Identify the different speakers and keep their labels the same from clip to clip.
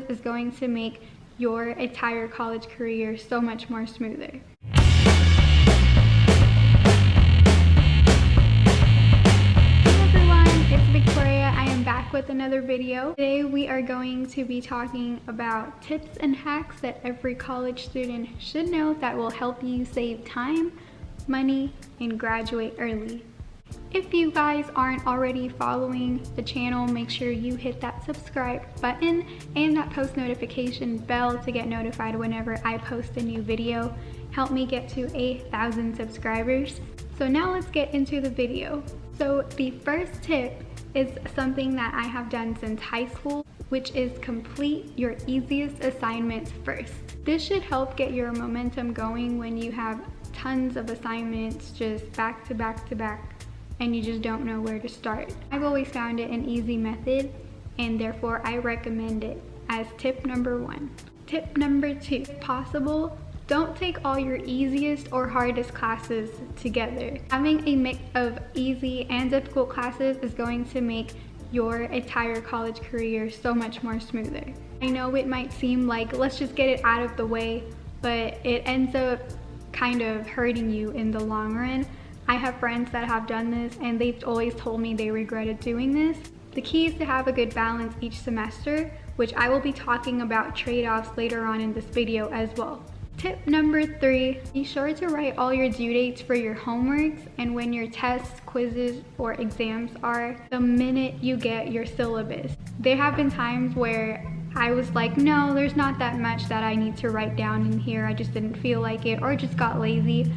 Speaker 1: This is going to make your entire college career so much more smoother. With another video. Today we are going to be talking about tips and hacks that every college student should know that will help you save time, money, and graduate early. If you guys aren't already following the channel, make sure you hit that subscribe button and that post notification bell to get notified whenever I post a new video. Help me get to 1,000 subscribers. So now let's get into the video. So the first tip is something that I have done since high school, which is complete your easiest assignments first. This should help get your momentum going when you have tons of assignments just back to back to back and you just don't know where to start. I've always found it an easy method and therefore I recommend it as tip number 1. Tip number 2, if possible, don't take all your easiest or hardest classes together. Having a mix of easy and difficult classes is going to make your entire college career so much more smoother. I know it might seem like let's just get it out of the way, but it ends up kind of hurting you in the long run. I have friends that have done this and they've always told me they regretted doing this. The key is to have a good balance each semester, which I will be talking about trade-offs later on in this video as well. Tip number 3, be sure to write all your due dates for your homeworks and when your tests, quizzes, or exams are the minute you get your syllabus. There have been times where I was like, no, there's not that much that I need to write down in here. I just didn't feel like it or just got lazy.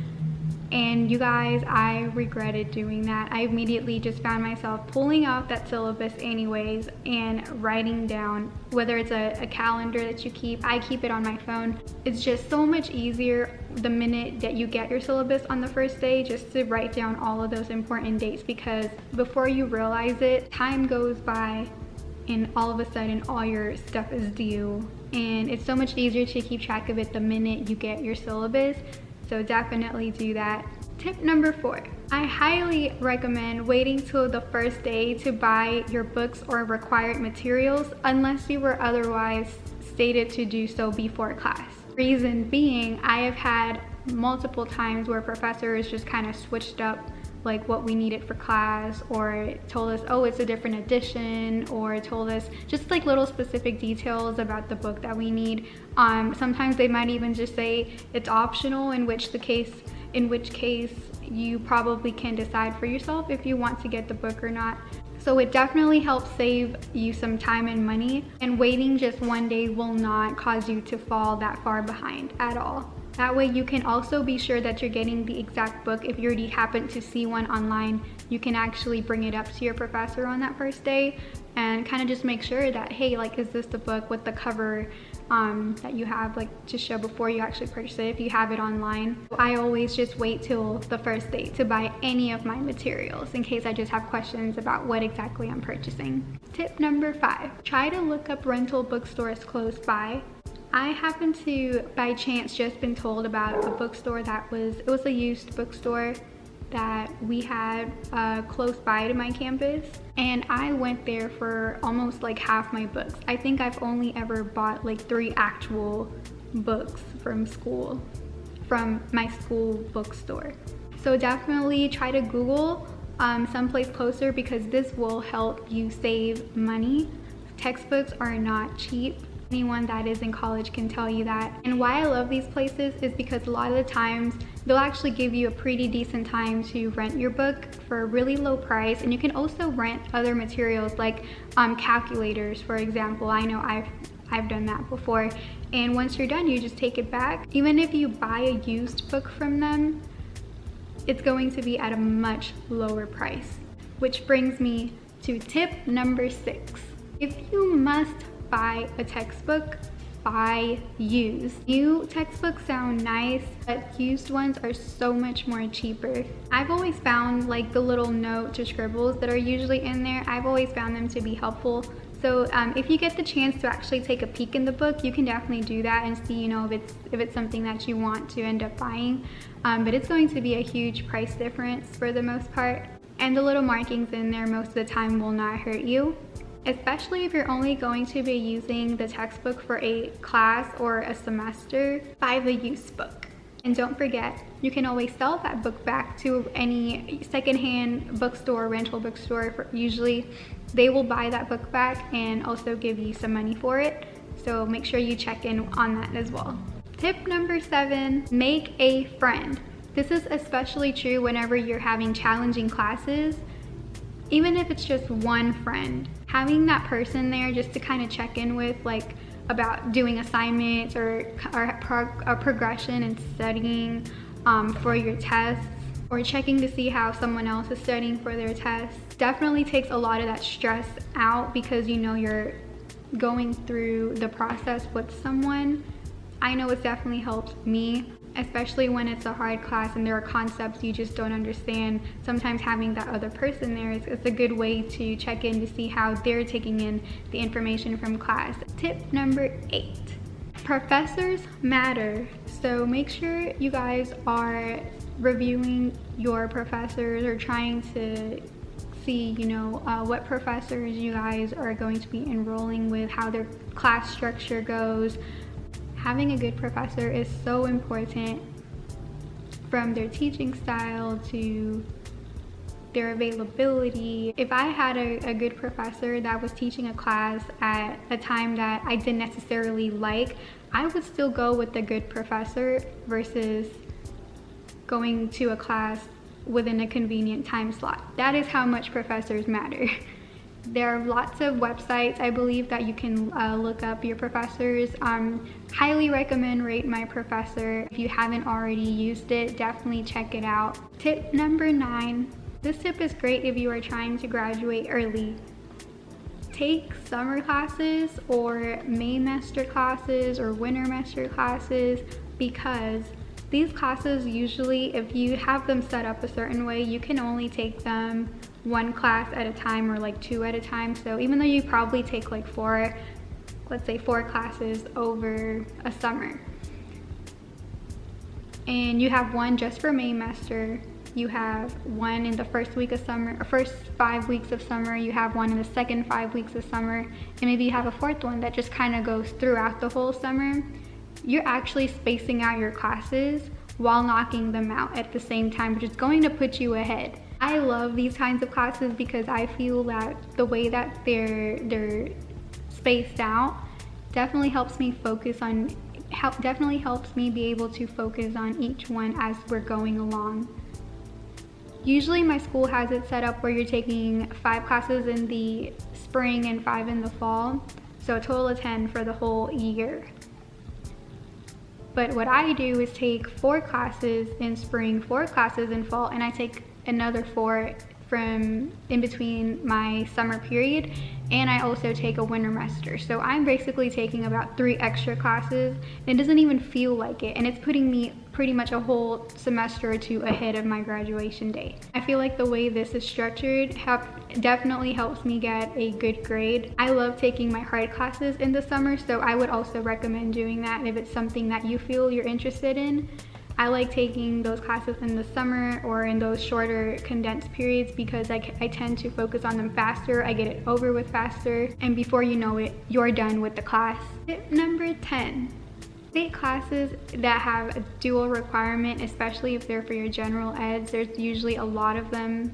Speaker 1: And you guys, I regretted doing that. I immediately just found myself pulling out that syllabus anyways and writing down, whether it's a calendar that you keep, I keep it on my phone. It's just so much easier the minute that you get your syllabus on the first day just to write down all of those important dates, because before you realize it, time goes by and all of a sudden all your stuff is due. And it's so much easier to keep track of it the minute you get your syllabus. So definitely do that. Tip number 4, I highly recommend waiting till the first day to buy your books or required materials unless you were otherwise stated to do so before class. Reason being, I have had multiple times where professors just kind of switched up like what we needed for class, or told us, oh, it's a different edition, or told us just like little specific details about the book that we need. Sometimes they might even just say it's optional, in which case you probably can decide for yourself if you want to get the book or not. So it definitely helps save you some time and money, and waiting just one day will not cause you to fall that far behind at all. That way you can also be sure that you're getting the exact book. If you already happen to see one online, you can actually bring it up to your professor on that first day and kind of just make sure that, hey, like, is this the book with the cover that you have like to show before you actually purchase it if you have it online. I always just wait till the first day to buy any of my materials in case I just have questions about what exactly I'm purchasing. Tip number 5, try to look up rental bookstores close by. I happened to, by chance, just been told about a bookstore it was a used bookstore that we had close by to my campus, and I went there for almost like half my books. I think I've only ever bought like 3 actual books from my school bookstore. So definitely try to Google someplace closer, because this will help you save money. Textbooks are not cheap. Anyone that is in college can tell you that. And why I love these places is because a lot of the times they'll actually give you a pretty decent time to rent your book for a really low price. And you can also rent other materials like calculators, for example. I know I've done that before. And once you're done, you just take it back. Even if you buy a used book from them, it's going to be at a much lower price. Which brings me to tip number 6. If you must buy a textbook, buy used. New textbooks sound nice, but used ones are so much more cheaper. I've always found like the little note to scribbles that are usually in there, I've always found them to be helpful. So if you get the chance to actually take a peek in the book, you can definitely do that and see, if it's something that you want to end up buying. But it's going to be a huge price difference for the most part. And the little markings in there most of the time will not hurt you. Especially if you're only going to be using the textbook for a class or a semester, buy the used book. And don't forget, you can always sell that book back to any secondhand bookstore, rental bookstore. Usually they will buy that book back and also give you some money for it. So make sure you check in on that as well. Tip number 7, make a friend. This is especially true whenever you're having challenging classes. Even if it's just one friend, having that person there just to kind of check in with, like about doing assignments or progression and studying for your tests, or checking to see how someone else is studying for their tests, definitely takes a lot of that stress out, because you know you're going through the process with someone. I know it's definitely helped me, especially when it's a hard class and there are concepts you just don't understand. Sometimes having that other person there is a good way to check in to see how they're taking in the information from class. Tip number 8, professors matter. So make sure you guys are reviewing your professors or trying to see, you know, what professors you guys are going to be enrolling with, how their class structure goes. Having a good professor is so important, from their teaching style to their availability. If I had a good professor that was teaching a class at a time that I didn't necessarily like, I would still go with the good professor versus going to a class within a convenient time slot. That is how much professors matter. There are lots of websites, I believe, that you can look up your professors. Highly recommend Rate My Professor. If you haven't already used it, definitely check it out. Tip number 9. This tip is great if you are trying to graduate early. Take summer classes or Maymester classes or Wintermester classes, because these classes usually, if you have them set up a certain way, you can only take them one class at a time or like 2 at a time. So even though you probably take like 4, let's say 4 classes over a summer, and you have one just for Maymester, you have one in the first week of summer, or first 5 weeks of summer, you have one in the second 5 weeks of summer, and maybe you have a 4th one that just kind of goes throughout the whole summer. You're actually spacing out your classes while knocking them out at the same time, which is going to put you ahead. I love these kinds of classes because I feel that the way that they're spaced out definitely helps me be able to focus on each one as we're going along. Usually my school has it set up where you're taking 5 classes in the spring and 5 in the fall, so a total of 10 for the whole year. But what I do is take 4 classes in spring, 4 classes in fall, and I take another 4 from in between my summer period, and I also take a Wintermester. So I'm basically taking about 3 extra classes, and it doesn't even feel like it, and it's putting me pretty much a whole semester or 2 ahead of my graduation date. I feel like the way this is structured definitely helps me get a good grade. I love taking my hard classes in the summer, so I would also recommend doing that if it's something that you feel you're interested in. I like taking those classes in the summer or in those shorter condensed periods because I tend to focus on them faster, I get it over with faster, and before you know it, you're done with the class. Tip number 10. Take classes that have a dual requirement, especially if they're for your general eds. There's usually a lot of them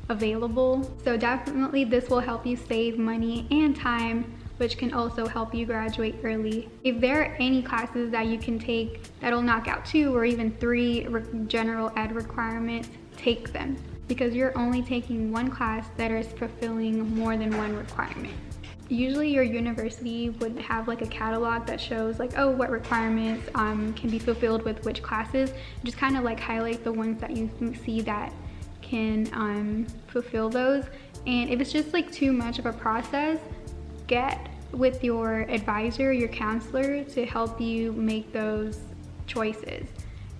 Speaker 1: available, so definitely this will help you save money and time, which can also help you graduate early. If there are any classes that you can take that'll knock out 2 or even 3 general ed requirements, take them, because you're only taking one class that is fulfilling more than one requirement. Usually your university would have like a catalog that shows like, oh, what requirements can be fulfilled with which classes. Just kind of like highlight the ones that you see that can fulfill those. And if it's just like too much of a process, get with your advisor, your counselor, to help you make those choices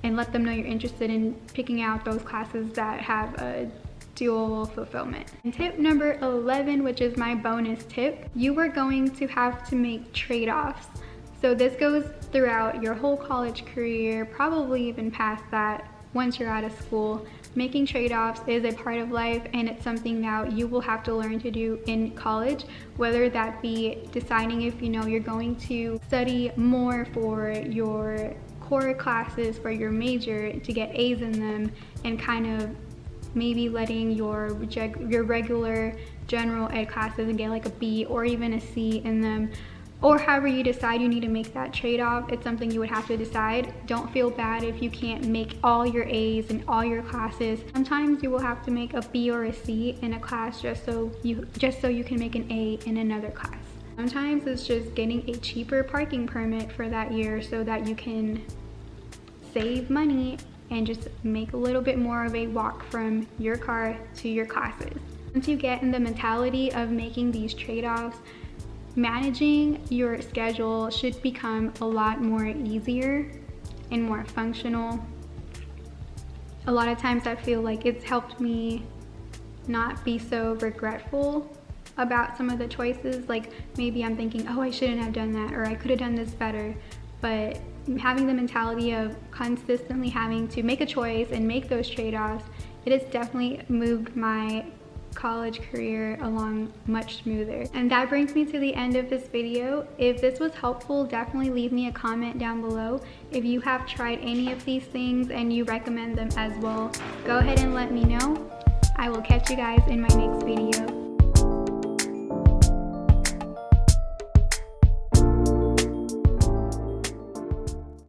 Speaker 1: and let them know you're interested in picking out those classes that have a dual fulfillment. And tip number 11, which is my bonus tip, you are going to have to make trade-offs. So this goes throughout your whole college career, probably even past that. once you're out of school. Making trade-offs is a part of life, and it's something that you will have to learn to do in college, whether that be deciding if you're going to study more for your core classes for your major to get A's in them, and kind of maybe letting your regular general ed classes and get like a B or even a C in them, or however you decide you need to make that trade-off. It's something you would have to decide. Don't feel bad if you can't make all your A's in all your classes. Sometimes you will have to make a B or a C in a class just so you can make an A in another class. Sometimes it's just getting a cheaper parking permit for that year so that you can save money and just make a little bit more of a walk from your car to your classes. Once you get in the mentality of making these trade-offs, managing your schedule should become a lot more easier and more functional. A lot of times I feel like it's helped me not be so regretful about some of the choices. Like maybe I'm thinking, oh, I shouldn't have done that, or I could have done this better. But having the mentality of consistently having to make a choice and make those trade-offs, it has definitely moved my college career along much smoother. And that brings me to the end of this video. If this was helpful, definitely leave me a comment down below. If you have tried any of these things and you recommend them as well, go ahead and let me know. I will catch you guys in my next video.